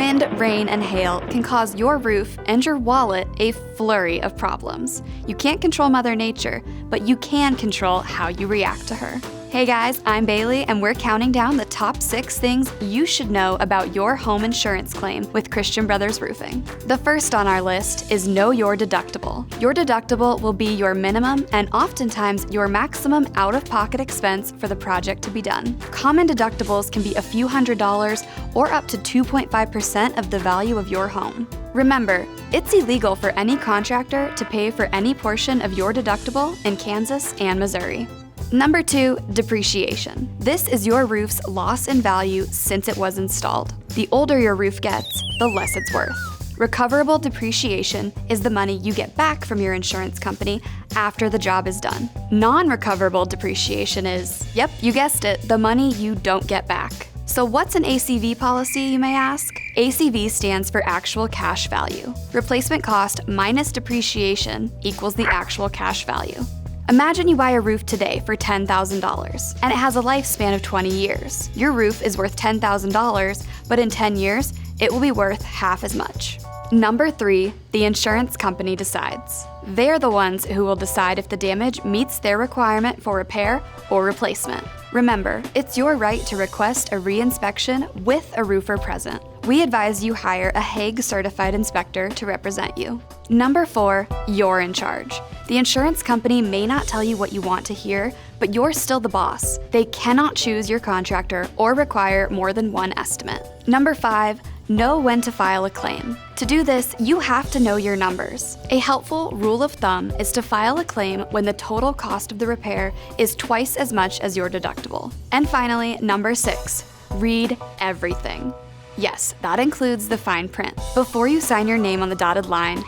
Wind, rain, and hail can cause your roof and your wallet a flurry of problems. You can't control Mother Nature, but you can control how you react to her. Hey guys, I'm Bailey, and we're counting down the top 6 things you should know about your home insurance claim with Christian Brothers Roofing. The first on our list is know your deductible. Your deductible will be your minimum and oftentimes your maximum out-of-pocket expense for the project to be done. Common deductibles can be a few $100s or up to 2.5% of the value of your home. Remember, it's illegal for any contractor to pay for any portion of your deductible in Kansas and Missouri. Number 2, depreciation. This is your roof's loss in value since it was installed. The older your roof gets, the less it's worth. Recoverable depreciation is the money you get back from your insurance company after the job is done. Non-recoverable depreciation is, yep, you guessed it, the money you don't get back. So what's an ACV policy, you may ask? ACV stands for actual cash value. Replacement cost minus depreciation equals the actual cash value. Imagine you buy a roof today for $10,000, and it has a lifespan of 20 years. Your roof is worth $10,000, but in 10 years, it will be worth half as much. Number 3, the insurance company decides. They're the ones who will decide if the damage meets their requirement for repair or replacement. Remember, it's your right to request a re-inspection with a roofer present. We advise you hire a HAAG certified inspector to represent you. Number 4, you're in charge. The insurance company may not tell you what you want to hear, but you're still the boss. They cannot choose your contractor or require more than one estimate. Number 5, know when to file a claim. To do this, you have to know your numbers. A helpful rule of thumb is to file a claim when the total cost of the repair is twice as much as your deductible. And finally, number 6, read everything. Yes, that includes the fine print. Before you sign your name on the dotted line,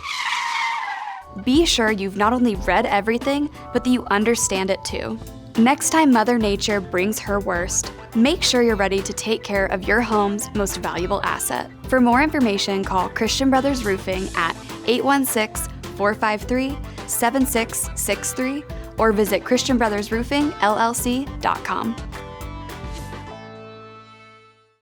be sure you've not only read everything, but that you understand it too. Next time Mother Nature brings her worst, make sure you're ready to take care of your home's most valuable asset. For more information, call Christian Brothers Roofing at 816-453-7663 or visit ChristianBrothersRoofingLLC.com.